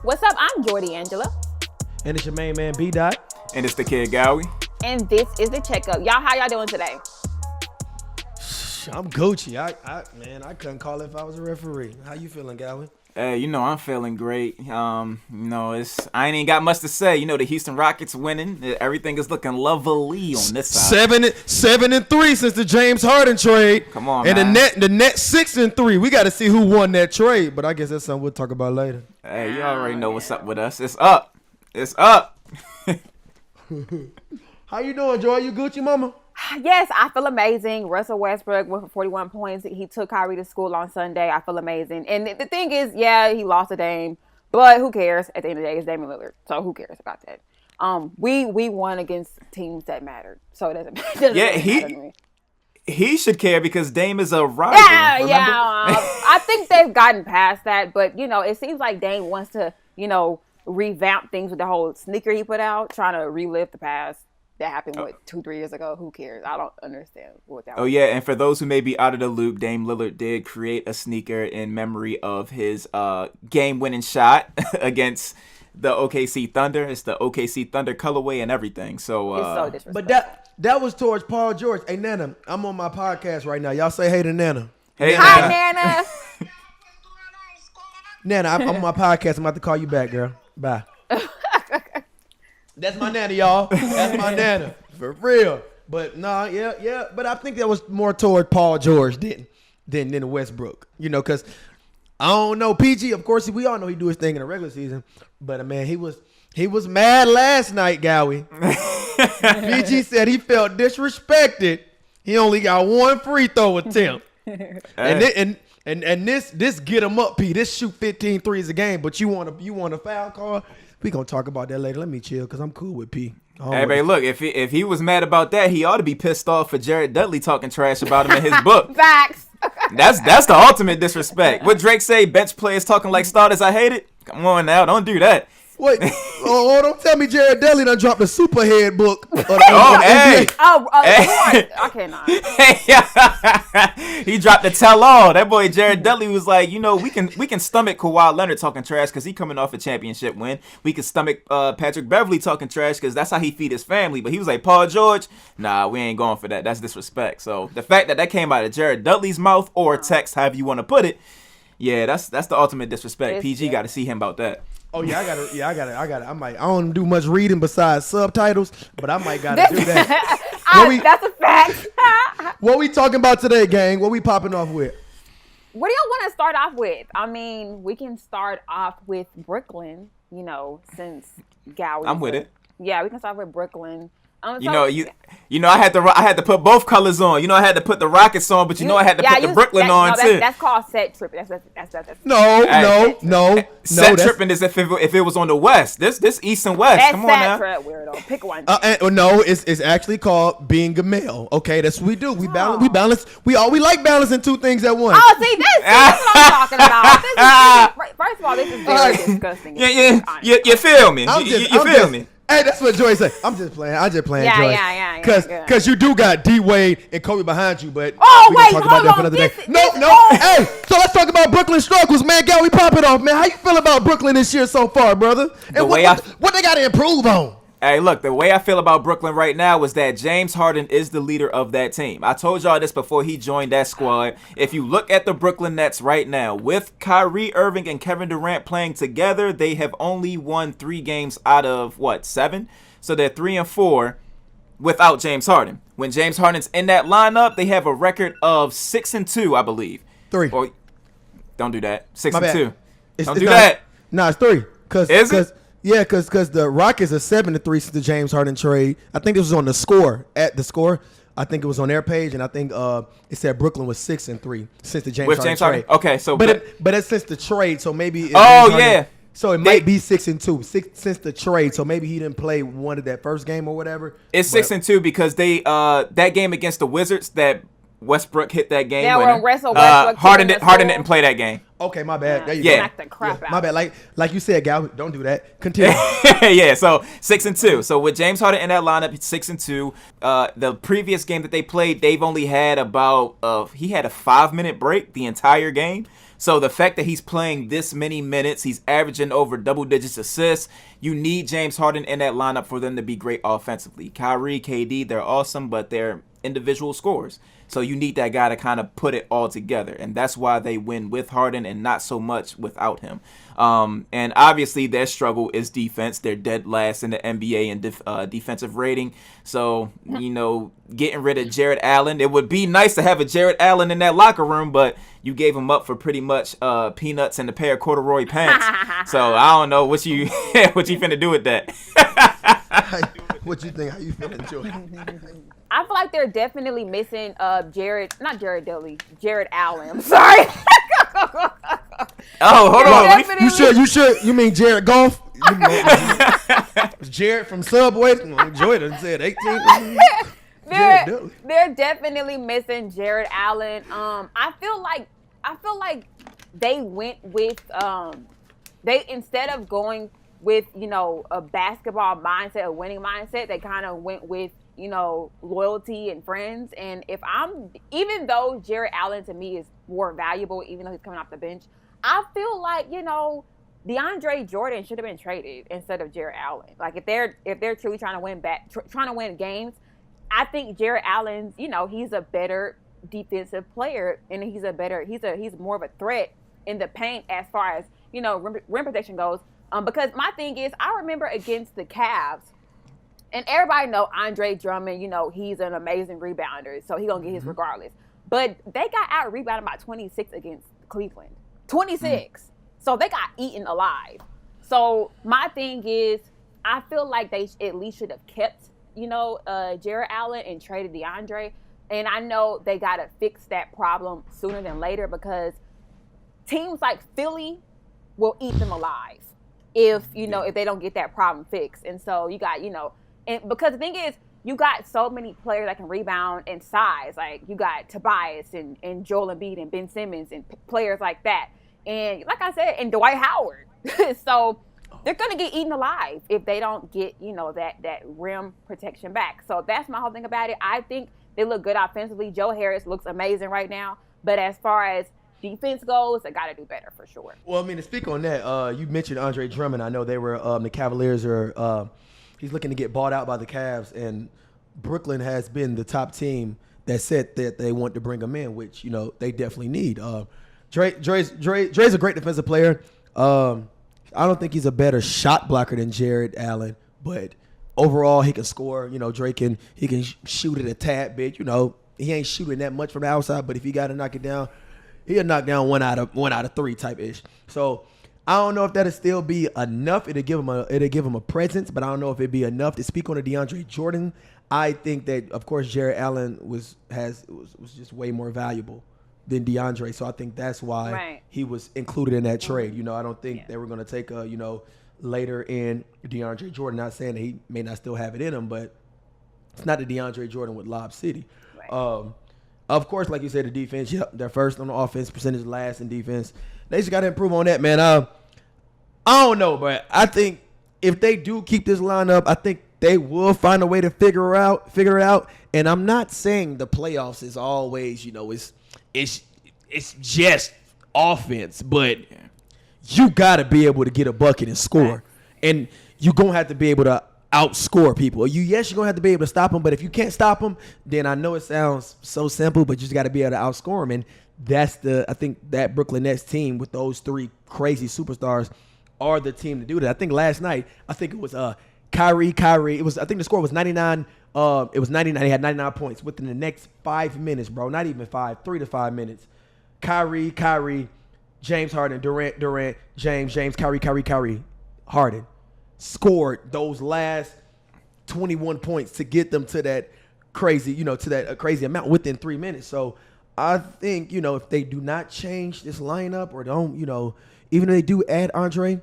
What's up? I'm Jordy Angela. And it's your main man, Bdot. And it's the kid, Gowie. And this is the checkup. Y'all, how y'all doing today? I'm Gucci. I couldn't call it if I was a referee. How you feeling, Gowie? Hey, I'm feeling great. I ain't even got much to say. The Houston Rockets winning. Everything is looking lovely on this side. 7-3 since the James Harden trade. Come on, and man. the net 6-3. We got to see who won that trade, but I guess that's something we'll talk about later. Hey, you already know what's up with us. It's up. It's up. How you doing, Joy? You Gucci, mama? Yes, I feel amazing. Russell Westbrook went for 41 points. He took Kyrie to school on Sunday. I feel amazing. And the thing is, yeah, he lost to Dame, but who cares? At the end of the day, it's Damian Lillard, so who cares about that? We won against teams that mattered, so it doesn't matter to me. He should care because Dame is a rival. Yeah. I think they've gotten past that, but it seems like Dame wants to, revamp things with the whole sneaker he put out, trying to relive the past. That happened, 2-3 years ago? Who cares? I don't understand what that was. Oh, yeah, and for those who may be out of the loop, Dame Lillard did create a sneaker in memory of his game-winning shot against the OKC Thunder. It's the OKC Thunder colorway and everything. So, it's so disrespectful. But that was towards Paul George. Hey, Nana, I'm on my podcast right now. Y'all say hey to Nana. Hey, Hi, Nana. Nana, I'm on my podcast. I'm about to call you back, girl. Bye. That's my Nana, y'all. That's my Nana. For real. But yeah. But I think that was more toward Paul George than Westbrook. Because I don't know. PG, of course, we all know he do his thing in the regular season. But man, he was mad last night, Gowie. PG said he felt disrespected. He only got one free throw attempt. And this get him up, P. This shoot 15 threes a game, but you want a foul call? We gonna talk about that later. Let me chill because I'm cool with P. Hey, man, look, if he was mad about that, he ought to be pissed off for Jared Dudley talking trash about him in his book. Facts. That's the ultimate disrespect. What Drake say, bench players talking like starters, I hate it? Come on now, don't do that. Wait, don't tell me Jared Dudley done dropped the Superhead book. Hey. I cannot. He dropped the tell-all. That boy Jared Dudley was like, we can stomach Kawhi Leonard talking trash because he coming off a championship win. We can stomach Patrick Beverly talking trash because that's how he feed his family. But he was like, Paul George, nah, we ain't going for that. That's disrespect. So the fact that came out of Jared Dudley's mouth or text, however you want to put it, yeah, that's the ultimate disrespect. PG got to see him about that. Oh yeah, I got it. I don't do much reading besides subtitles, but I might gotta do that. That's a fact. What we talking about today, gang? What we popping off with? What do y'all want to start off with? I mean, we can start off with Brooklyn. Since Gowie. I'm with it. Yeah, we can start with Brooklyn. I had to put both colors on. I had to put the Rockets on, but I had to put the Brooklyn on too. That's called set tripping. That's No. Set tripping is if it was on the West. This East and West. That's come on now. Trip, weirdo. Pick one. No, it's actually called being a male. Okay, that's what we do. We balance. We like balancing two things at once. Oh, see, that's what I'm talking about. First of all, this is very disgusting. You feel me? You feel me? Hey, that's what Joy said. I'm just playing, Joy. Yeah. Because you do got D Wade and Kobe behind you, but wait, talk about that for another day. No. Hey, so let's talk about Brooklyn struggles, man. We pop it off, man. How you feel about Brooklyn this year so far, brother? And what they got to improve on? Hey, look, the way I feel about Brooklyn right now is that James Harden is the leader of that team. I told y'all this before he joined that squad. If you look at the Brooklyn Nets right now, with Kyrie Irving and Kevin Durant playing together, they have only won 3 games out of, 7? So they're 3-4 without James Harden. When James Harden's in that lineup, they have a record of 6-2, I believe. 3. Or, don't do that. 6-2. Don't do not, that. No, it's 3. Is it? Yeah, because the Rockets are 7-3 since the James Harden trade. I think this was on the score. At the score, I think it was on their page, and I think it said Brooklyn was 6-3 since the James Harden trade. Okay, so but it's since the trade, so maybe. So it might be 6-2 since the trade. So maybe he didn't play one of that first game or whatever. It's 6-2 because they that game against the Wizards that Westbrook hit that game Yeah, winner. when Russell Westbrook Harden took him to Harden school. didn't play that game. Okay, my bad. There you Yeah. go. Knocked the crap out. My bad. Like you said, Gal, don't do that. Continue. Yeah, so 6-2. So with James Harden in that lineup, it's 6-2. The previous game that they played, they've only had about he had a 5-minute break the entire game. So the fact that he's playing this many minutes, he's averaging over double digits assists. You need James Harden in that lineup for them to be great offensively. Kyrie, KD, they're awesome, but they're individual scorers. So you need that guy to kind of put it all together. And that's why they win with Harden and not so much without him. And obviously their struggle is defense. They're dead last in the NBA in defensive rating. So, getting rid of Jared Allen, it would be nice to have a Jared Allen in that locker room, but you gave him up for pretty much peanuts and a pair of corduroy pants. So I don't know what you finna do with that. What you think? How you feeling, Jordan? I feel like they're definitely missing Jared Allen. I'm sorry. Oh, hold on. Definitely. You sure? You mean Jared Goff? Jared from Subway? Jordan said 18. They're definitely missing Jared Allen. I feel like they went with they instead of going with a basketball mindset, a winning mindset, they kind of went with loyalty and friends. And even though Jared Allen to me is more valuable, even though he's coming off the bench, I feel like DeAndre Jordan should have been traded instead of Jared Allen. Like if they're truly trying to win games, I think Jared Allen's he's a better defensive player, and he's more of a threat in the paint as far as rim protection goes. Because my thing is, I remember against the Cavs. And everybody know Andre Drummond, he's an amazing rebounder, so he's going to get his regardless. But they got out-rebounded by 26 against Cleveland. 26. So they got eaten alive. So my thing is, I feel like they at least should have kept, Jared Allen and traded DeAndre. And I know they got to fix that problem sooner than later, because teams like Philly will eat them alive if they don't get that problem fixed. And so you got, and because the thing is, you got so many players that can rebound and size. Like you got Tobias and Joel Embiid and Ben Simmons and players like that. And like I said, and Dwight Howard. So they're going to get eaten alive if they don't get, that rim protection back. So that's my whole thing about it. I think they look good offensively. Joe Harris looks amazing right now. But as far as defense goes, they got to do better for sure. Well, I mean, to speak on that, you mentioned Andre Drummond. I know they were the Cavaliers are he's looking to get bought out by the Cavs, and Brooklyn has been the top team that said that they want to bring him in, which they definitely need. Dre's a great defensive player. I don't think he's a better shot blocker than Jared Allen, but overall he can score. Dre can shoot it a tad bit. He ain't shooting that much from the outside, but if he got to knock it down, he'll knock down one out of three type ish. So I don't know if that'll still be enough. It'll give him a presence, but I don't know if it'd be enough to speak on the DeAndre Jordan. I think that of course Jared Allen was just way more valuable than DeAndre, so I think that's why he was included in that trade. I don't think they were going to take later in DeAndre Jordan. Not saying that he may not still have it in him, but it's not the DeAndre Jordan with Lob City. Right. Of course, like you said, the defense, they're first on the offense, percentage last in defense. They just got to improve on that, man. I don't know, but I think if they do keep this lineup, I think they will find a way to figure it out. And I'm not saying the playoffs is always, it's just offense, but you got to be able to get a bucket and score. And you're going to have to be able to outscore people. You're going to have to be able to stop them, but if you can't stop them, then I know it sounds so simple, but you just got to be able to outscore them. And I think that Brooklyn Nets team with those three crazy superstars are the team to do that. I think last night, it was Kyrie. I think the score was 99. It was 99. He had 99 points within the next 5 minutes, bro. Not even 5, 3 to 5 minutes. Kyrie, James Harden, Durant, James, Kyrie, Harden scored those last 21 points to get them to that crazy, crazy amount within 3 minutes. So I think, if they do not change this lineup or don't, even if they do add Andre,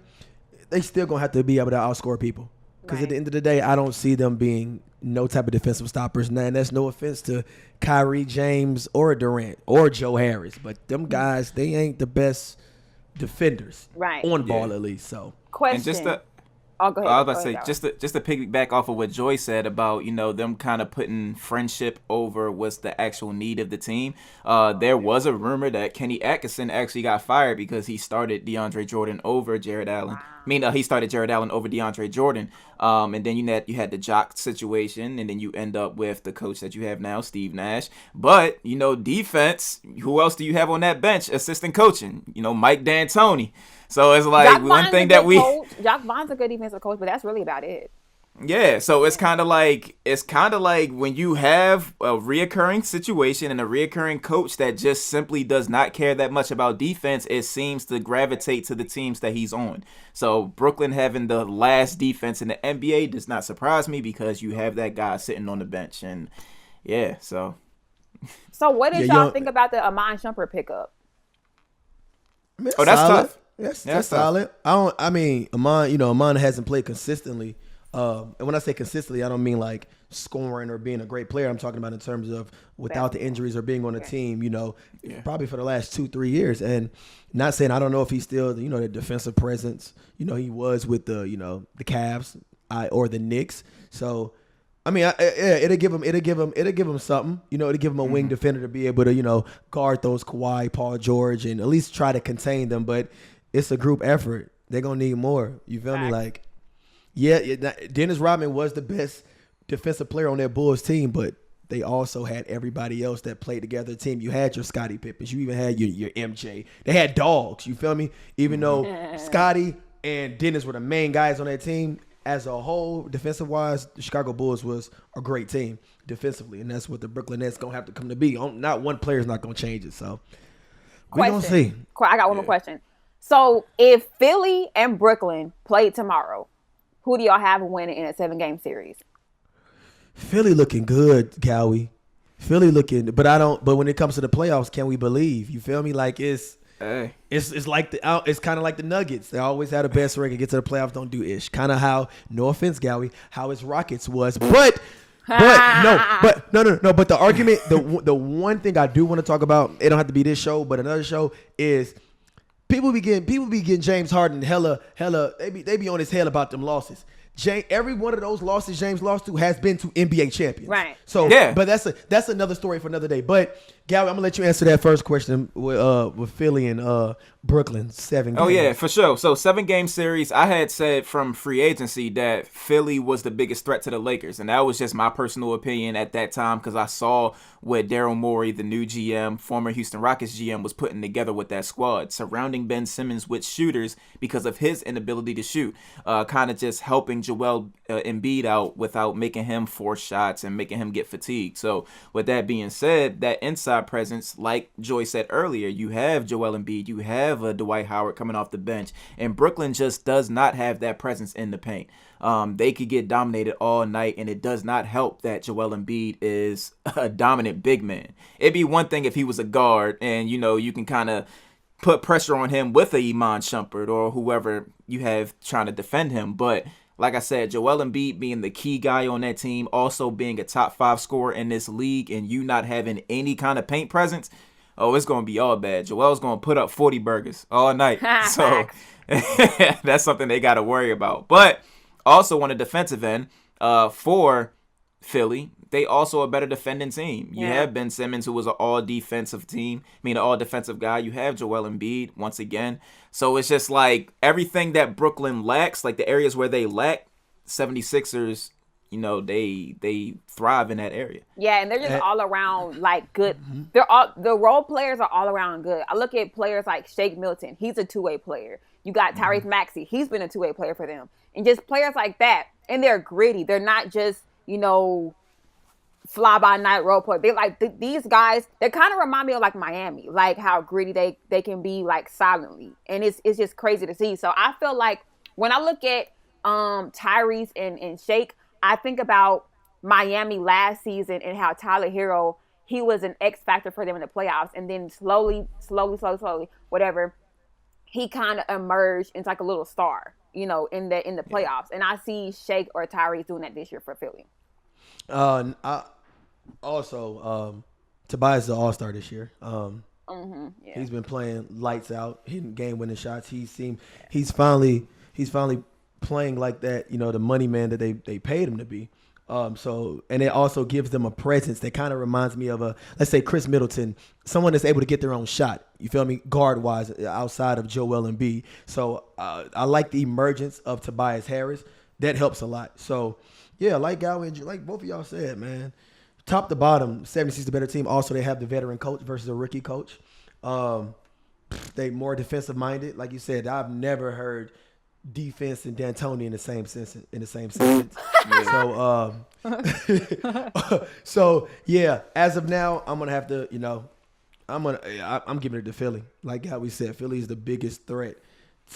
they still going to have to be able to outscore people. Because at the end of the day, I don't see them being no type of defensive stoppers. And that's no offense to Kyrie, James, or Durant, or Joe Harris. But them guys, they ain't the best defenders. Right. On ball, at least. So. Question. And just to, oh, go ahead. I was about to say, just to piggyback off of what Joy said about, them kind of putting friendship over what's the actual need of the team. There was a rumor that Kenny Atkinson actually got fired because he started DeAndre Jordan over Jared Allen. I mean, he started Jared Allen over DeAndre Jordan. And then you had the Jock situation, and then you end up with the coach that you have now, Steve Nash. But, defense, who else do you have on that bench? Assistant coaching, Mike D'Antoni. So it's like Jock one Vaughn's thing that we Jock Vaughn's a good defensive coach, but that's really about it. Yeah, so it's kind of like when you have a reoccurring situation and a reoccurring coach that just simply does not care that much about defense, it seems to gravitate to the teams that he's on. So Brooklyn having the last defense in the NBA does not surprise me because you have that guy sitting on the bench, and yeah, so. So what did y'all think about the Amon Shumpert pickup? That's solid. Tough. That's solid. Amon hasn't played consistently. And when I say consistently, I don't mean like scoring or being a great player. I'm talking about in terms of without the injuries or being on a team, probably for the last 2-3 years. And not saying I don't know if he's still, the defensive presence, he was with the Cavs or the Knicks. So, I mean, it'll give him something, it'll give him a wing defender to be able to, guard those Kawhi, Paul George, and at least try to contain them. But it's a group effort. They're going to need more. You feel me? Like, Dennis Rodman was the best defensive player on that Bulls team, but they also had everybody else that played together. Team, you had your Scottie Pippins, you even had your MJ. They had dogs. You feel me? Even though Scottie and Dennis were the main guys on that team, as a whole, defensive wise, the Chicago Bulls was a great team defensively, and that's what the Brooklyn Nets gonna have to come to be. Not one player is not gonna change it. So we gonna see. I got one more question. So if Philly and Brooklyn played tomorrow, who do y'all have winning in a 7-game series? Philly looking good, Gowie. Philly looking, but when it comes to the playoffs, can we believe? You feel me? Like it's like it's kind of like the Nuggets. They always had the best record, get to the playoffs, don't do ish. Kind of how, no offense, Gowie, how his Rockets was, but no. But the argument, the one thing I do want to talk about, it don't have to be this show, but another show is. People be getting James Harden hella. They be on his head about them losses. Every one of those losses James lost to has been to NBA champions. Right. So, yeah. But that's another story for another day. But Gary, I'm gonna let you answer that first question with Philly and Brooklyn 7 games. Oh yeah, for sure. So 7-game series. I had said from free agency that Philly was the biggest threat to the Lakers, and that was just my personal opinion at that time because I saw what Daryl Morey, the new GM, former Houston Rockets GM, was putting together with that squad, surrounding Ben Simmons with shooters because of his inability to shoot, kind of just helping Joel Embiid out without making him force shots and making him get fatigued. So with that being said, that inside presence, like Joy said earlier, you have Joel Embiid, you have Dwight Howard coming off the bench, and Brooklyn just does not have that presence in the paint. They could get dominated all night, and it does not help that Joel Embiid is a dominant big man. It'd be one thing if he was a guard and, you can kind of put pressure on him with a Iman Shumpert or whoever you have trying to defend him. But like I said, Joel Embiid being the key guy on that team, also being a top 5 scorer in this league, and you not having any kind of paint presence, it's going to be all bad. Joel's going to put up 40 burgers all night. So that's something they got to worry about. But also on the defensive end, for Philly, they also a better defending team. You have Ben Simmons, who was an all-defensive guy. You have Joel Embiid, once again. So it's just like everything that Brooklyn lacks, like the areas where they lack, 76ers, they thrive in that area. Yeah, and they're just all around like good. The role players are all around good. I look at players like Shake Milton. He's a two-way player. You got Tyrese Maxey. He's been a two-way player for them. And just players like that. And they're gritty. They're not just, fly-by-night role play. They like these guys, they kind of remind me of like Miami, like how gritty they can be like silently. And it's just crazy to see. So I feel like when I look at Tyrese and Shake, I think about Miami last season and how Tyler Hero, he was an X factor for them in the playoffs. And then slowly, whatever, he kind of emerged into like a little star. in the playoffs. And I see Shake or Tyrese doing that this year for Philly. Tobias is an all-star this year. Yeah. He's been playing lights out, hitting game-winning shots. He's finally playing like that, the money man that they paid him to be. And it also gives them a presence that kind of reminds me of let's say Chris Middleton, someone that's able to get their own shot. You feel me? Guard-wise, outside of Joel Embiid. So I like the emergence of Tobias Harris. That helps a lot. So yeah, like Gowie and like both of y'all said, man. Top to bottom, 76 the better team. Also, they have the veteran coach versus a rookie coach. They more defensive minded. Like you said, I've never heard defense and D'Antoni in the same sentence. So yeah, as of now, I'm gonna have to, I'm giving it to Philly. Like how we said, Philly is the biggest threat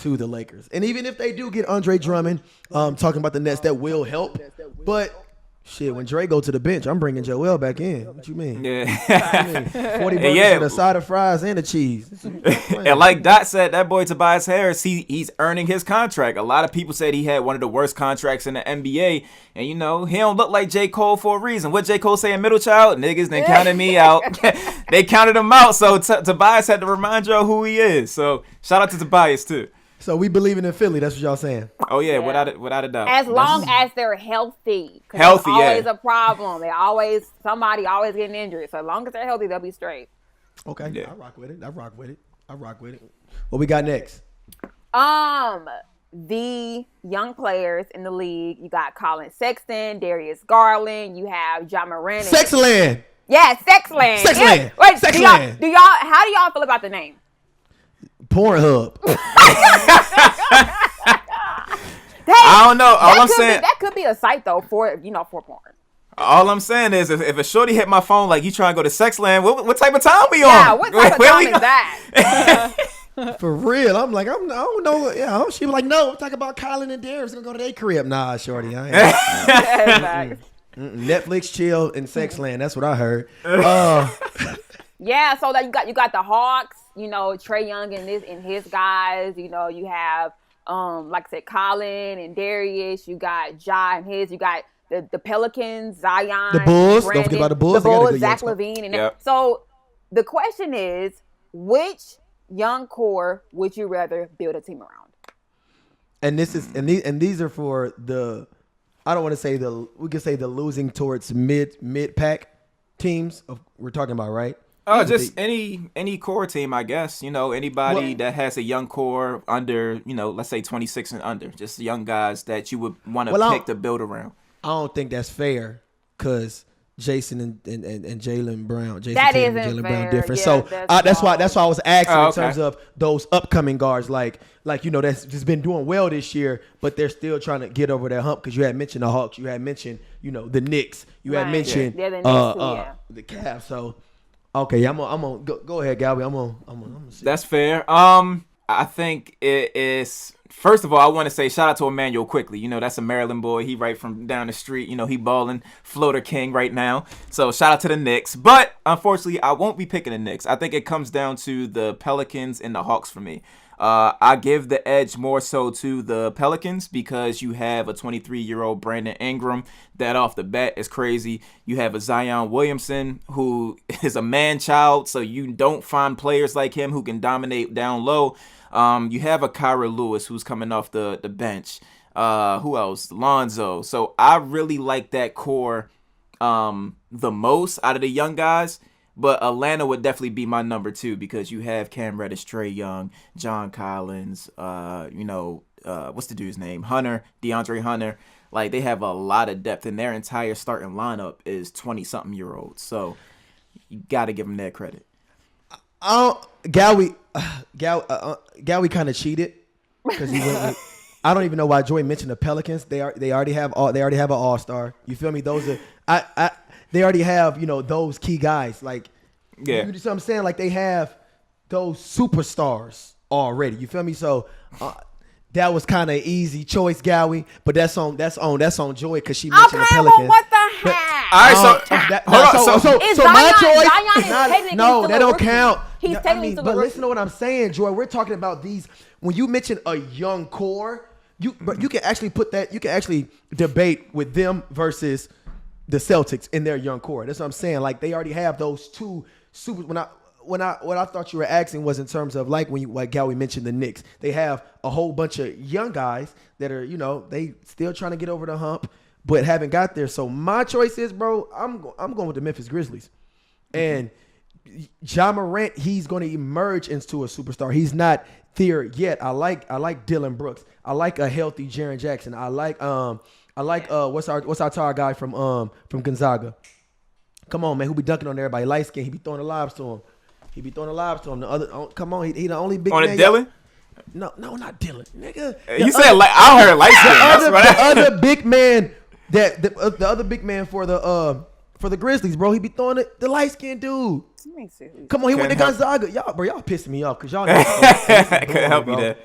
to the Lakers. And even if they do get Andre Drummond, talking about the Nets, that will help. But shit, when Dre go to the bench, I'm bringing Joel back in. What you mean? Yeah. 40 burgers with a side of fries and a cheese. And like Dot said, that boy Tobias Harris, he's earning his contract. A lot of people said he had one of the worst contracts in the NBA. And, he don't look like J. Cole for a reason. What J. Cole saying, middle child? Niggas done counted me out. They counted him out. So Tobias had to remind y'all who he is. So shout out to Tobias, too. So we believing in Philly. That's what y'all saying. Oh, yeah. Without a doubt. As long as they're healthy. Healthy, yeah. Always a problem. Somebody always getting injured. So as long as they're healthy, they'll be straight. Okay. Yeah. I rock with it. What we got next? The young players in the league. You got Colin Sexton, Darius Garland. You have Ja Morant. Sexland. Yeah, Sexland. Sexland. Wait, Sexland. How do y'all feel about the name? Pornhub. I don't know. All I'm saying, that could be a site though for porn. All I'm saying is, if a shorty hit my phone like you trying to go to Sexland, what type of time we on? Yeah, what type of time is that? For real, I'm like, I don't know. Yeah, she was like, no, talk about Colin and Darius gonna go to their crib. Nah, shorty, I ain't. Netflix, chill, and Sexland. That's what I heard. Yeah, so that you got the Hawks, Trae Young and his guys. You have like I said, Colin and Darius. You got Ja and his. You got the Pelicans, Zion, the Bulls. Brandon, Don't forget about the Bulls. The Bulls, Zach LaVine, and yep. So the question is, which young core would you rather build a team around? And these are for the. I don't want to say we could say the losing towards mid pack teams. We're talking about, right? Oh, just any core team, I guess. Anybody that has a young core under, let's say 26 and under. Just young guys that you would want to pick to build around. I don't think that's fair because Jason and Jaylen Brown. That isn't fair. Brown different. Yeah, so that's why I was asking in terms of those upcoming guards, like that's just been doing well this year, but they're still trying to get over that hump. Because you had mentioned the Hawks, you had mentioned the Knicks, you had mentioned the Knicks, the Cavs. So okay, I'm gonna go ahead, Galby. I'm gonna see. That's fair. I think it is. First of all, I want to say shout out to Emmanuel quickly. That's a Maryland boy. He right from down the street. He balling floater king right now. So shout out to the Knicks. But unfortunately, I won't be picking the Knicks. I think it comes down to the Pelicans and the Hawks for me. I give the edge more so to the Pelicans because you have a 23-year-old Brandon Ingram that off the bat is crazy. You have a Zion Williamson who is a man-child, so you don't find players like him who can dominate down low. You have a Kyra Lewis who's coming off the bench. Who else? Lonzo. So I really like that core the most out of the young guys. But Atlanta would definitely be my number 2 because you have Cam Reddish, Trae Young, John Collins, what's the dude's name? DeAndre Hunter. Like, they have a lot of depth, and their entire starting lineup is 20-something-year-olds. So you got to give them that credit. Gowie kind of cheated because he went with, I don't even know why Joy mentioned the Pelicans. They already have an all-star. You feel me? Those are they already have those key guys. Like, yeah, you know what I'm saying? Like, they have those superstars already. You feel me? So that was kind of easy choice, Gowie. But that's on Joy because she mentioned the Pelicans. What the heck? All right, so my choice. Zion No, that don't count. He's technically but listen to what I'm saying, Joy. We're talking about these. When you mention a young core, But you can actually put that. You can actually debate with them versus the Celtics in their young core. That's what I'm saying. Like they already have those two super. What I thought you were asking was in terms of like like Gowie mentioned the Knicks. They have a whole bunch of young guys that are they still trying to get over the hump, but haven't got there. So my choice is, bro, I'm going with the Memphis Grizzlies, and Ja Morant, he's going to emerge into a superstar. He's not there yet. I like Dylan Brooks. I like a healthy Jaren Jackson. I like what's our tall guy from Gonzaga? Come on, man, who be dunking on everybody? Light skin. He be throwing the lobs to him. The other, come on, he the only big on man. Dylan? No, not Dylan, nigga. You said like I heard light skin. The other big man the other big man for the Grizzlies, bro. He be throwing the light skinned dude. Come on, he went to Gonzaga. Y'all pissing me off because y'all couldn't help you there.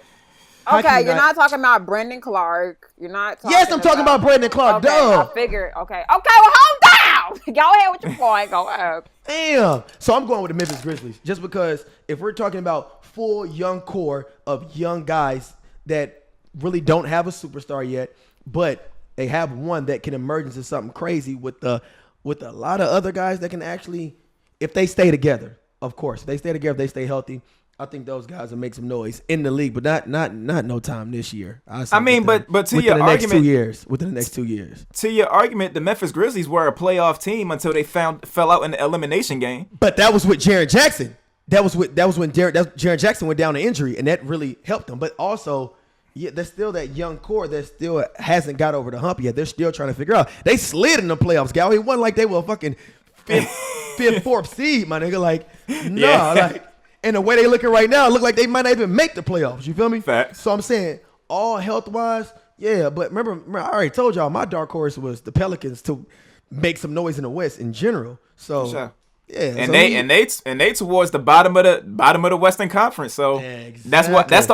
Okay, you're not talking about Brendan Clark. You're not talking Yes, I'm talking about Brendan Clark. Okay, Duh. I figured. Okay, well, hold down. Go ahead with your point. Go ahead. Damn. So I'm going with the Memphis Grizzlies just because if we're talking about full young core of young guys that really don't have a superstar yet, but they have one that can emerge into something crazy with a lot of other guys that can actually, if they stay together, of course, if they stay together, if they stay healthy, I think those guys will make some noise in the league, but not no time this year. I mean, but to your argument, within the next 2 years. To your argument, the Memphis Grizzlies were a playoff team until they fell out in the elimination game. But that was with Jaren Jackson. That was when Jaren Jackson went down to injury, and that really helped them. But also, yeah, there's still that young core that still hasn't got over the hump yet. They're still trying to figure out. They slid in the playoffs, gal. It wasn't like they were a fucking fifth, fourth seed, my nigga. Like, like. And the way they looking right now, it look like they might not even make the playoffs. You feel me? Facts. So I'm saying, all health-wise, yeah. But remember, I already told y'all my dark horse was the Pelicans to make some noise in the West in general. So sure. Yeah. And so they towards the bottom of the Western Conference. So exactly. that's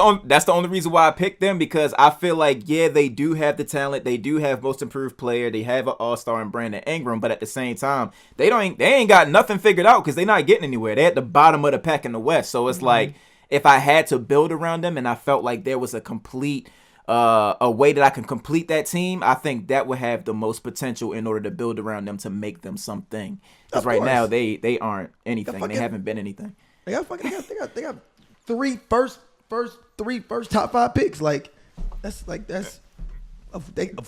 the only reason why I picked them, because I feel like they do have the talent, they do have most improved player, they have an all-star in Brandon Ingram, but at the same time they ain't got nothing figured out because they're not getting anywhere. They're at the bottom of the pack in the West. So it's like if I had to build around them and I felt like there was a complete a way that I can complete that team, I think that would have the most potential in order to build around them to make them something. Because right now they aren't anything. They haven't been anything. They got three first top 5 picks. Of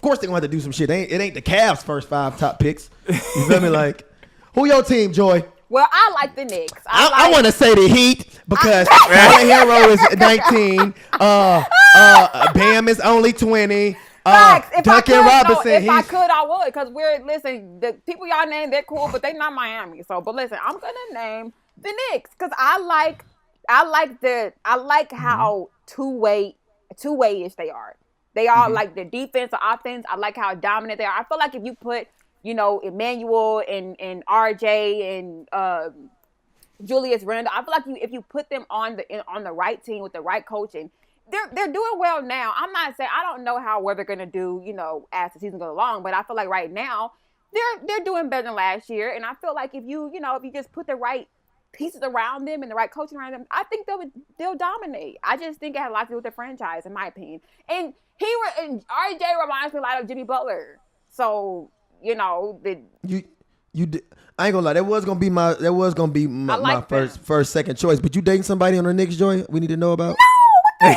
course they're gonna have to do some shit. It ain't the Cavs' first 5 top picks. You feel me? Like, who your team, Joy? Well, I like the Knicks. I want to say the Heat because Tyler Hero is 19. Bam is only 20. Duncan Robinson. If I could, I would. Because the people y'all name, they're cool, but they're not Miami. So, but listen, I'm gonna name the Knicks because I like how two-way-ish they are. They are like the defense, the offense. I like how dominant they are. I feel like if you put Emmanuel and RJ and Julius Randle, I feel like if you put them on the right team with the right coaching, they're doing well now. I'm not saying I don't know how they're gonna do, as the season goes along, but I feel like right now they're doing better than last year. And I feel like if you just put the right pieces around them and the right coaching around them, I think they'll dominate. I just think it has a lot to do with the franchise, in my opinion. And RJ reminds me a lot of Jimmy Butler. So I ain't gonna lie. That was gonna be my first second choice. But you dating somebody on the Knicks, Joy? We need to know about. Okay,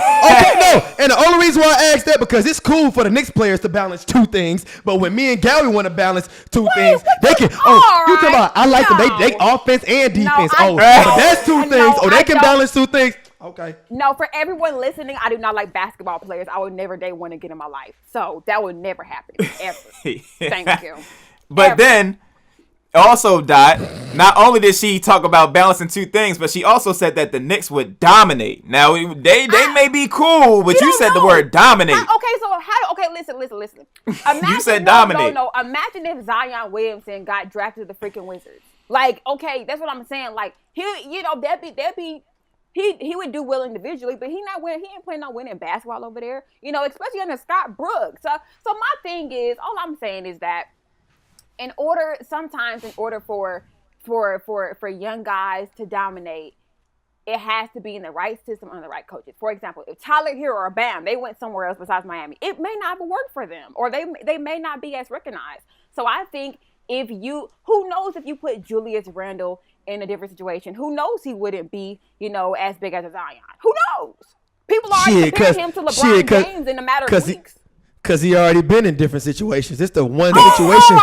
no. And the only reason why I asked that because it's cool for the Knicks players to balance 2 things, but when me and Gary want to balance 2 things, they can. You talking about? I like them. They offense and defense. But that's 2 things. They can balance 2 things. Okay. No, for everyone listening, I do not like basketball players. I would never date one again in my life. So that would never happen ever. Thank you. But then. Also, Dot, not only did she talk about balancing 2 things, but she also said that the Knicks would dominate. Now, they may be cool, but you said the word dominate. Listen. Imagine, you said dominate. No. Imagine if Zion Williamson got drafted to the freaking Wizards. Like, okay, that's what I'm saying. Like, he would do well individually, but he ain't playing on winning basketball over there. Especially under Scott Brooks. So my thing is, all I'm saying is that in order for young guys to dominate, it has to be in the right system under the right coaches. For example, if Tyler Hero or Bam, they went somewhere else besides Miami, it may not work for them, or they may not be as recognized. So I think who knows if you put Julius Randle in a different situation, who knows he wouldn't be, as big as a Zion. Who knows? People are comparing him to LeBron James in a matter of weeks. Because he already been in different situations. It's the one situation.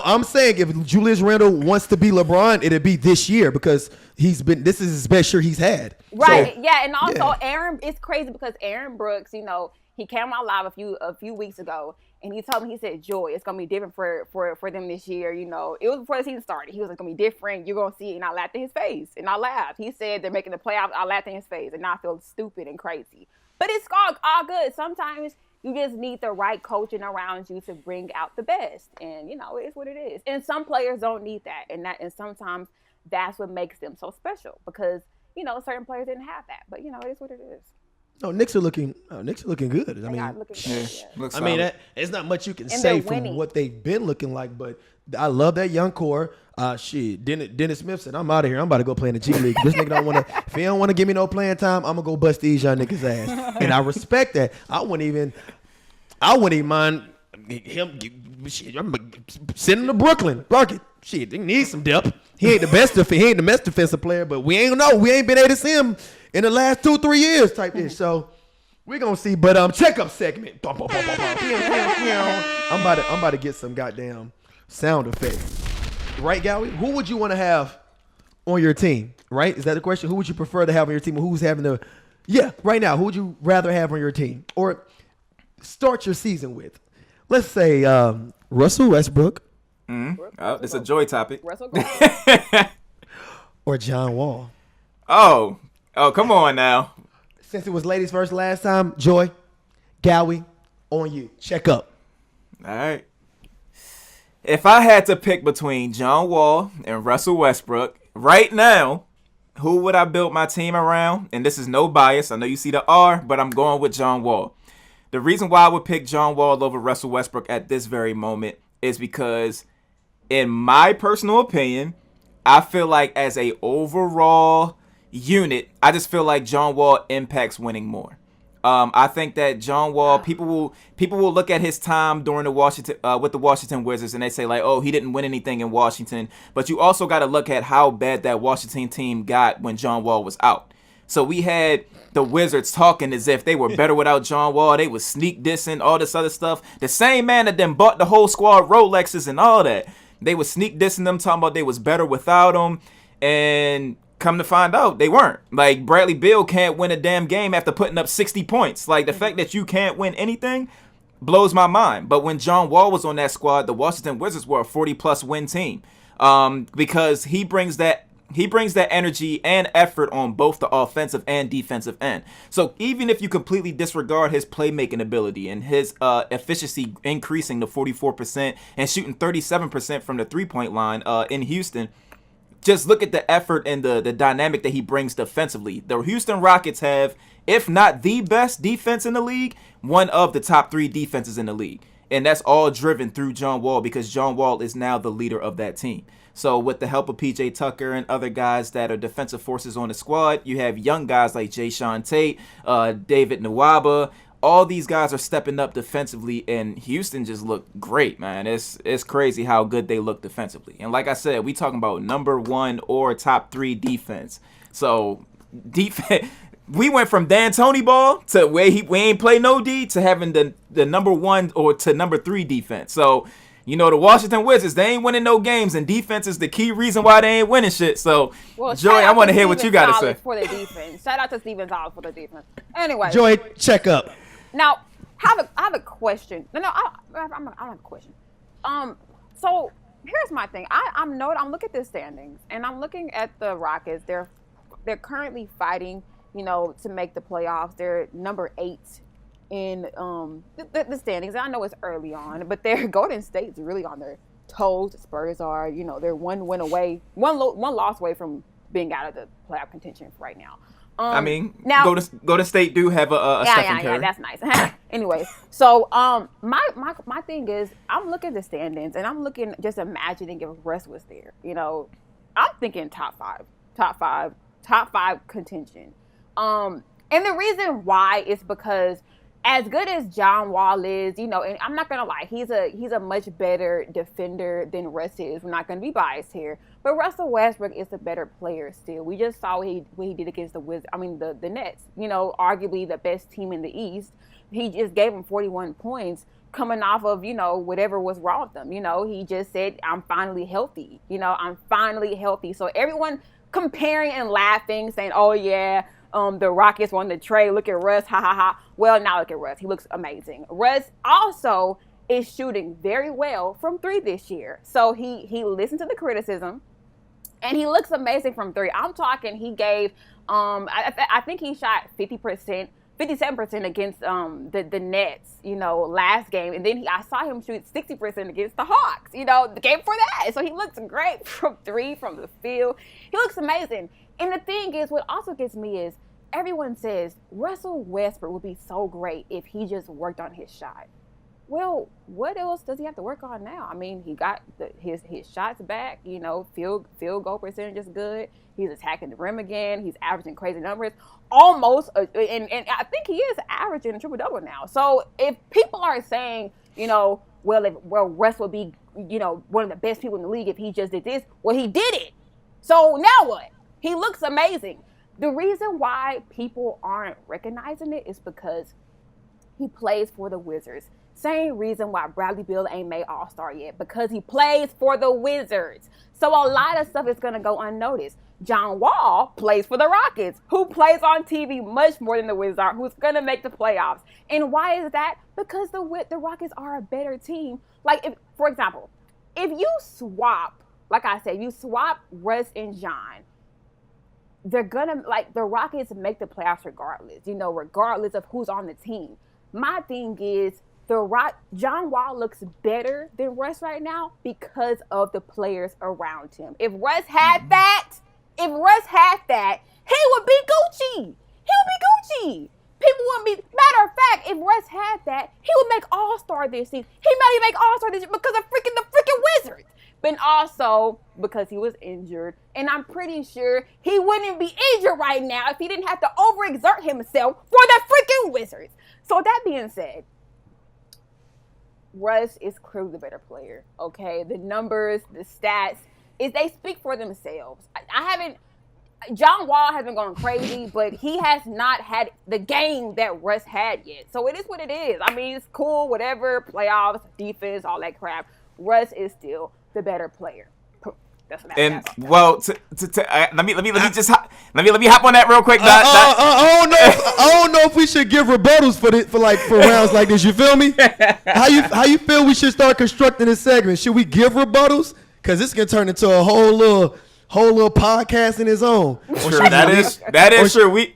I'm saying if Julius Randle wants to be LeBron, it'd be this year because this is his best year he's had. Right. So, yeah. And also Aaron, it's crazy because Aaron Brooks, he came out live a few weeks ago and he told me, he said, Joy, it's gonna be different for them this year. It was before the season started. He was like, gonna be different. You're gonna see it. And I laughed in his face. And I laughed. He said they're making the playoffs. I laughed in his face and I feel stupid and crazy. But it's all good. Sometimes you just need the right coaching around you to bring out the best. And, it is what it is. And some players don't need that. And sometimes that's what makes them so special because, certain players didn't have that. But, it is what it is. No, Knicks are looking good. It's not much you can say from what they've been looking like, but I love that young core. Dennis Smith said, I'm out of here. I'm about to go play in the G League. This nigga don't want to. If he don't want to give me no playing time, I'm gonna go bust these young niggas' ass. And I respect that. I wouldn't even mind him. I'm sending him to Brooklyn. Fuck it. Shit, he needs some depth. He ain't the best defensive player, but we ain't been able to see him in the last 2-3 years type ish. So we're gonna see. But checkup segment. I'm about to get some goddamn sound effects. Right, Gowie? Who would you want to have on your team? Right? Is that the question? Who would you prefer to have on your team? Who's having the right now, who would you rather have on your team? Or start your season with? Let's say Russell Westbrook. It's a Joy topic. Russell or John Wall. Oh, come on now. Since it was ladies first last time, Joy, Gowie, on you. Check up. All right. If I had to pick between John Wall and Russell Westbrook right now, who would I build my team around? And this is no bias. I know you see the R, but I'm going with John Wall. The reason why I would pick John Wall over Russell Westbrook at this very moment is because, in my personal opinion, I feel like as a overall unit, I just feel like John Wall impacts winning more. I think that John Wall, people will look at his time during the with the Washington Wizards and they say like, oh, he didn't win anything in Washington. But you also got to look at how bad that Washington team got when John Wall was out. So we had the Wizards talking as if they were better without John Wall. They was sneak dissing, all this other stuff. The same man that then bought the whole squad Rolexes and all that. They was sneak dissing them, talking about they was better without him. And come to find out, they weren't. Like, Bradley Beal can't win a damn game after putting up 60 points. Like, the fact that you can't win anything blows my mind. But when John Wall was on that squad, the Washington Wizards were a 40-plus win team. Because he brings that energy and effort on both the offensive and defensive end. So even if you completely disregard his playmaking ability and his efficiency increasing to 44% and shooting 37% from the three-point line in Houston, just look at the effort and the dynamic that he brings defensively. The Houston Rockets have, if not the best defense in the league, one of the top 3 defenses in the league. And that's all driven through John Wall because John Wall is now the leader of that team. So with the help of P.J. Tucker and other guys that are defensive forces on the squad, you have young guys like Jayshawn Tate, David Nwaba. All these guys are stepping up defensively, and Houston just looked great, man. It's crazy how good they look defensively. And like I said, we talking about number 1 or top 3 defense. So defense, we went from D'Antoni ball to where we ain't play no D to having the number 1 or to number 3 defense. So, the Washington Wizards, they ain't winning no games, and defense is the key reason why they ain't winning shit. So, Joy, I want to hear what you got to say. For the defense. Shout out to Steven Zollis for the defense. Anyway. Joy, check up. Now, I have a question. No, I have a question. So here's my thing. I'm looking at the standings, and I'm looking at the Rockets. They're currently fighting, to make the playoffs. They're number 8 in the standings. And I know it's early on, but their Golden State's really on their toes. The Spurs are, they're one loss away from being out of the playoff contention right now. Now Golden State do have a Stephen Curry. Yeah, that's nice. Anyways, so my thing is, I'm looking at the standings and I'm looking, just imagining if Russ was there. I'm thinking top 5. top five contention. And the reason why is because as good as John Wall is, and I'm not gonna lie, he's a much better defender than Russ is. We're not gonna be biased here, but Russell Westbrook is a better player still. We just saw what he did against the Nets. Arguably the best team in the East. He just gave them 41 points coming off of, whatever was wrong with them. He just said, I'm finally healthy. I'm finally healthy. So everyone comparing and laughing, saying, oh yeah, the Rockets won the trade. Look at Russ, ha ha ha. Well, now look at Russ. He looks amazing. Russ also is shooting very well from three this year. So he listened to the criticism, and he looks amazing from three. I'm talking, he gave, I think he shot 50%. 57% against the Nets, last game. And then I saw him shoot 60% against the Hawks, the game before that. So he looks great from three, from the field. He looks amazing. And the thing is, what also gets me is everyone says Russell Westbrook would be so great if he just worked on his shot. Well, what else does he have to work on now? I mean, he got his shots back, field goal percentage is good. He's attacking the rim again. He's averaging crazy numbers. Almost, and I think he is averaging a triple-double now. So if people are saying, Russ would be, one of the best people in the league if he just did this, well, he did it. So now what? He looks amazing. The reason why people aren't recognizing it is because he plays for the Wizards. Same reason why Bradley Beal ain't made All-Star yet, because he plays for the Wizards. So a lot of stuff is going to go unnoticed. John Wall plays for the Rockets, who plays on TV much more than the Wizards are, who's going to make the playoffs. And why is that? Because the Rockets are a better team. Like, for example, if you swap, like I said, you swap Russ and John, they're going to, the Rockets make the playoffs regardless of who's on the team. My thing is, John Wall looks better than Russ right now because of the players around him. If Russ had that, he would be Gucci. People wouldn't be. Matter of fact, if Russ had that, he would make All-Star this season. He might even make All-Star this year because of the freaking Wizards. But also because he was injured. And I'm pretty sure he wouldn't be injured right now if he didn't have to overexert himself for the freaking Wizards. So that being said, Russ is clearly the better player, okay? The numbers, the stats, they speak for themselves. John Wall hasn't gone crazy, but he has not had the game that Russ had yet. So it is what it is. I mean, it's cool, whatever, playoffs, defense, all that crap. Russ is still the better player. That's what and well, let me hop on that real quick. I don't know if we should give rebuttals for rounds like this. You feel me? How you feel we should start constructing this segment? Should we give rebuttals? Because this can turn into a whole little podcast in its own. Sure, that is true. We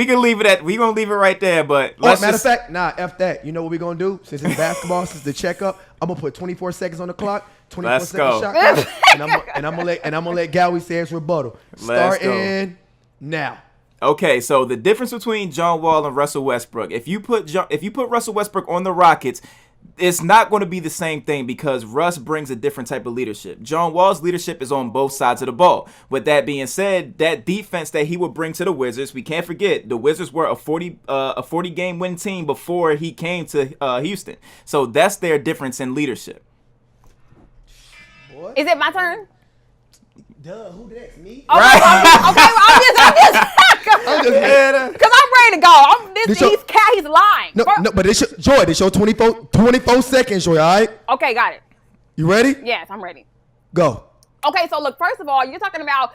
can leave it at. We gonna leave it right there. But matter of fact, F that. You know what we gonna do? Since it's basketball, since the checkup, I'm gonna put 24 seconds on the clock. 24 seconds shot clock, and I'm gonna let Gowie say his rebuttal. Starting now. Okay, so the difference between John Wall and Russell Westbrook. If you put Russell Westbrook on the Rockets, it's not going to be the same thing because Russ brings a different type of leadership. John Wall's leadership is on both sides of the ball. With that being said, that defense that he would bring to the Wizards, we can't forget the Wizards were a 40 game win team before he came to Houston. So that's their difference in leadership. Is it my turn? Duh, who that? Me? Okay, well, I'm just because I'm ready to go. He's lying. No, but this your 24 seconds, Joy, all right? Okay, got it. You ready? Yes, I'm ready. Go. Okay, so look, first of all, you're talking about,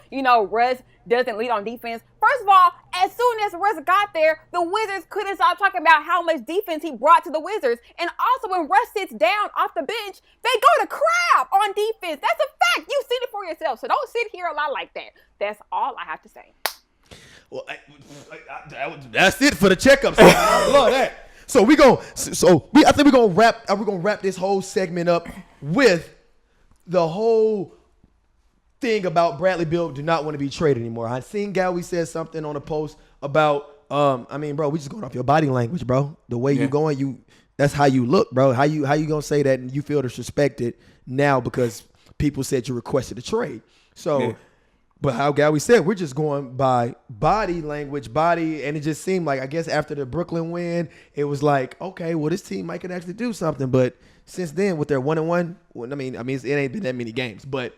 Russ doesn't lead on defense. First of all, as soon as Russ got there, the Wizards couldn't stop talking about how much defense he brought to the Wizards. And also, when Russ sits down off the bench, they go to crap on defense. That's a fact. You've seen it for yourself. So don't sit here a lot like that. That's all I have to say. Well, that's it for the checkup. I love that. So I think we're gonna wrap this whole segment up with the whole thing about Bradley Beal do not want to be traded anymore. I seen Gowie said something on a post about bro, we just going off your body language, bro. The way you going, that's how you look, bro. How you gonna say that and you feel disrespected now because people said you requested a trade. So But how Gowie said, we're just going by body language, and it just seemed like, I guess after the Brooklyn win, it was like, okay, well, this team might can actually do something. But since then, with their 1-1, well, I mean, it ain't been that many games. But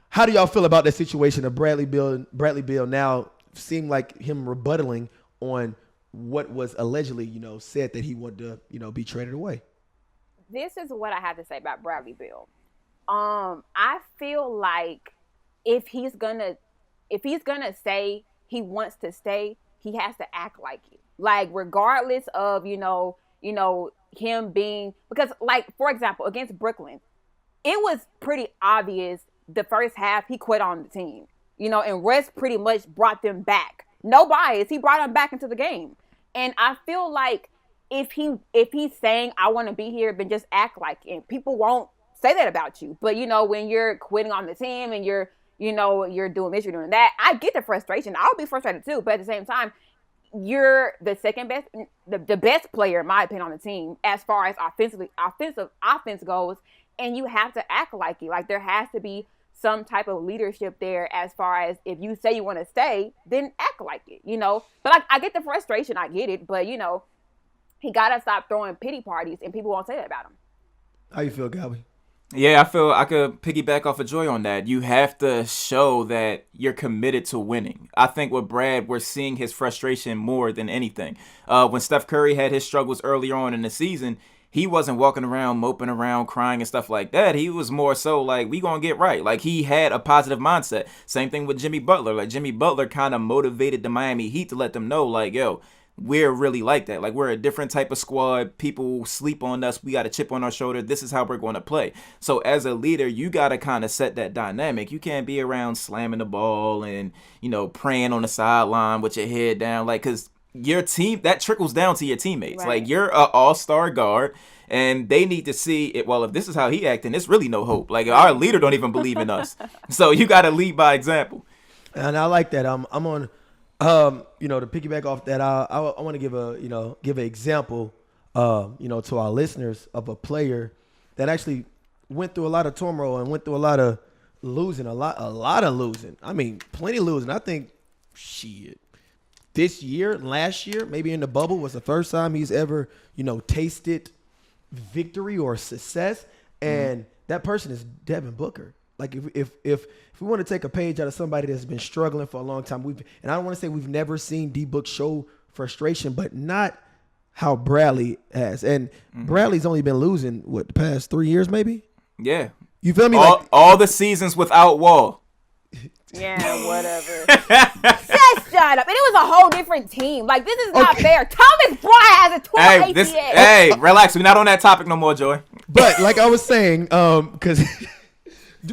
how do y'all feel about that situation of Bradley Beal now seemed like him rebuttaling on what was allegedly, said that he wanted to, be traded away? This is what I have to say about Bradley Beal. I feel like if he's gonna say he wants to stay, he has to act like it. Like, regardless of, him being, because, like, for example, against Brooklyn, it was pretty obvious the first half he quit on the team, and Russ pretty much brought them back. No bias. He brought them back into the game. And I feel like if he's saying, I want to be here, then just act like it. People won't say that about you. But, when you're quitting on the team and you're doing this, you're doing that, I get the frustration. I'll be frustrated too. But at the same time, you're the second best, the best player, in my opinion, on the team as far as offense goes. And you have to act like it. Like, there has to be some type of leadership there as far as if you say you want to stay, then act like it, But I get the frustration. I get it. But, he got to stop throwing pity parties, and people won't say that about him. How you feel, Gabby? Yeah, I feel I could piggyback off of Joy on that. You have to show that you're committed to winning. I think with Brad, we're seeing his frustration more than anything. When Steph Curry had his struggles earlier on in the season, he wasn't walking around, moping around, crying and stuff like that. He was more so like, we gonna get right. Like, he had a positive mindset. Same thing with Jimmy Butler. Like, Jimmy Butler kind of motivated the Miami Heat to let them know, like, yo, we're really like that. Like, we're a different type of squad. People sleep on us. We got a chip on our shoulder. This is how we're going to play. So as a leader, you got to kind of set that dynamic. You can't be around slamming the ball and, praying on the sideline with your head down. Like, because your team, that trickles down to your teammates. Right. Like, you're an all-star guard, and they need to see it. Well, if this is how he acting, it's really no hope. Like, our leader don't even believe in us. So you got to lead by example. And I like that. I'm on... to piggyback off that, I want to give an example, to our listeners of a player that actually went through a lot of turmoil and went through a lot of losing, a lot of losing. I mean, plenty of losing. I think, this year, last year, maybe in the bubble was the first time he's ever, tasted victory or success. And that person is Devin Booker. Like, if we want to take a page out of somebody that's been struggling for a long time, and I don't want to say we've never seen D-Book show frustration, but not how Bradley has. And Bradley's only been losing, the past 3 years maybe? Yeah. You feel me? All the seasons without Wall. Yeah, whatever. Just shut up. And it was a whole different team. Like, this is not fair. Thomas Bryant has a torn ACL. Hey, relax. We're not on that topic no more, Joy. But like I was saying, because...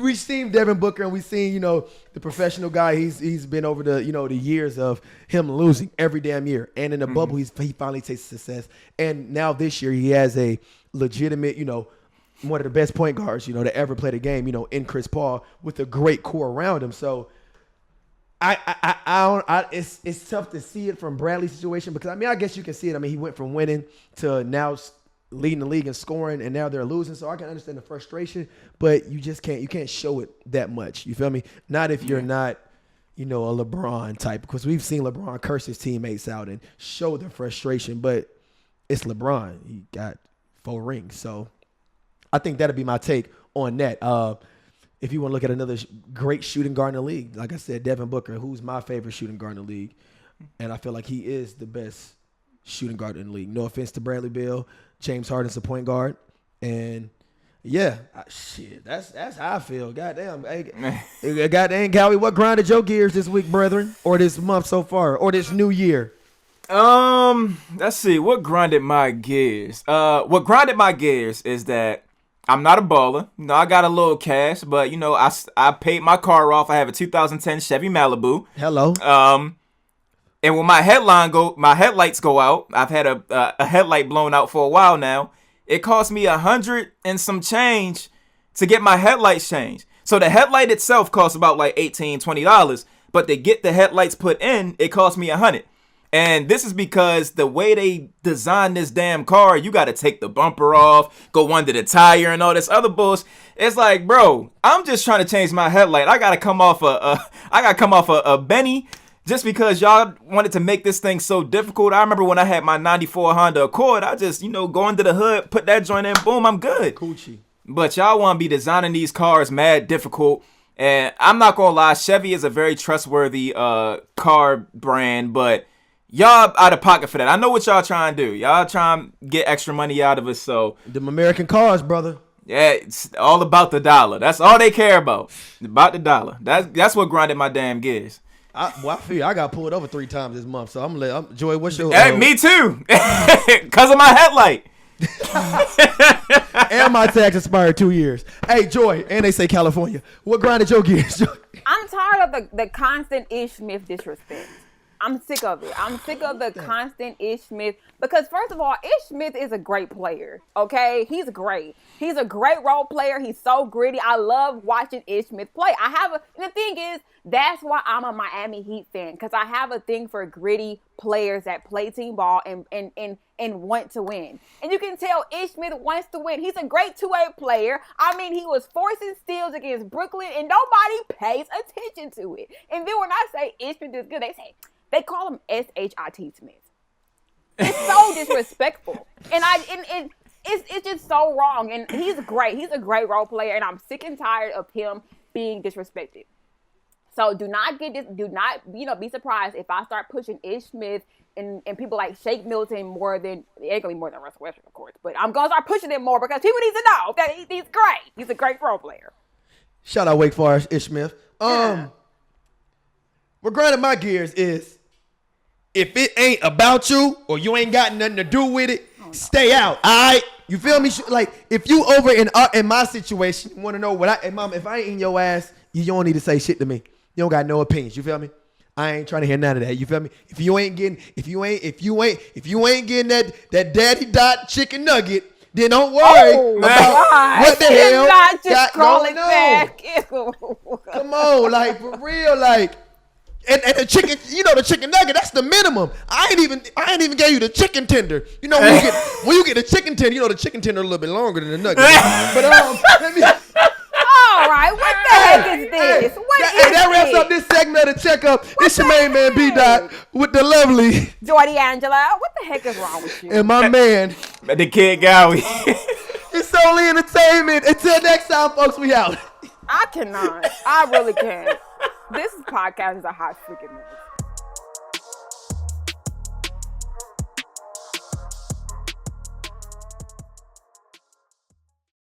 we've seen Devin Booker, and we've seen, the professional guy. He's been over the years of him losing every damn year. And in the bubble, he finally tastes success. And now this year, he has a legitimate, one of the best point guards, to ever play the game, in Chris Paul, with a great core around him. So it's tough to see it from Bradley's situation, because I guess you can see it. He went from winning to now leading the league in scoring, and now they're losing. So I can understand the frustration, but you can't show it that much. You feel me? Not if you're not, a LeBron type, because we've seen LeBron curse his teammates out and show the frustration, but it's LeBron. He got 4 rings. So I think that'd be my take on that. If you want to look at another great shooting guard in the league, like I said, Devin Booker, who's my favorite shooting guard in the league, and I feel like he is the best shooting guard in the league. No offense to Bradley Beal. James Harden's a point guard, and that's how I feel. Goddamn, goddamn, Gowie, what grinded your gears this week, brethren, or this month so far, or this new year? Let's see, what grinded my gears. What grinded my gears is that I'm not a baller. I got a little cash, but I paid my car off. I have a 2010 Chevy Malibu. Hello. And when my headlights go out, I've had a headlight blown out for a while now. It cost me $100 and some change to get my headlights changed. So the headlight itself costs about like $18, $20, but to get the headlights put in, it cost me $100. And this is because the way they designed this damn car, you got to take the bumper off, go under the tire, and all this other bullshit. It's like, bro, I'm just trying to change my headlight. I gotta come off a Benny just because y'all wanted to make this thing so difficult. I remember when I had my '94 Honda Accord, I just go into the hood, put that joint in, boom, I'm good. Coochie. But y'all want to be designing these cars mad difficult. And I'm not gonna lie, Chevy is a very trustworthy car brand, but y'all out of pocket for that. I know what y'all trying to do. Y'all trying to get extra money out of us. So them American cars, brother. Yeah, it's all about the dollar. That's all they care about. About the dollar. That's what grinded my damn gears. I feel I got pulled over 3 times this month. So I'm Joy. What's your? Hey, me too. Cause of my headlight. And my tax expired 2 years. Hey, Joy, and they say California. What grinded your gears, Joy? I'm tired of the constant Ish Smith disrespect. I'm sick of it. I'm sick of the constant Ish Smith because, first of all, Ish Smith is a great player, okay? He's great. He's a great role player. He's so gritty. I love watching Ish Smith play. And the thing is, that's why I'm a Miami Heat fan, because I have a thing for gritty players that play team ball and want to win. And you can tell Ish Smith wants to win. He's a great two-way player. I mean, he was forcing steals against Brooklyn, and nobody pays attention to it. And then when I say Ish Smith is good, they call him S-H-I-T Smith. It's so disrespectful. And it's just so wrong. And he's great. He's a great role player, and I'm sick and tired of him being disrespected. So do not be surprised if I start pushing Ish Smith and people like Shake Milton more than, it ain't gonna be more than Russell Westbrook, of course, but I'm gonna start pushing him more because people need to know that he's great. He's a great role player. Shout out Wake Forest, Ish Smith. What grinding my gears is, if it ain't about you or you ain't got nothing to do with it, stay out. All right, you feel me? Like if you over in my situation, you want to know what mom, if I ain't in your ass, you don't need to say shit to me. You don't got no opinions. You feel me? I ain't trying to hear none of that. You feel me? If you ain't getting that Daddy Dot chicken nugget, then don't worry about what the hell not just call it back. Come on, like for real, like. And the chicken, the chicken nugget, that's the minimum. I ain't even gave you the chicken tender. When you get the chicken tender, the chicken tender a little bit longer than the nugget. But let me. All right, what the heck is this? That wraps up this segment of the checkup. It's your main man Bdot with the lovely Jordy Angela. What the heck is wrong with you? And my man, the Kid Gowie. It's only entertainment. Until next time, folks, we out. I cannot. I really can't. This podcast is a hot freaking mess.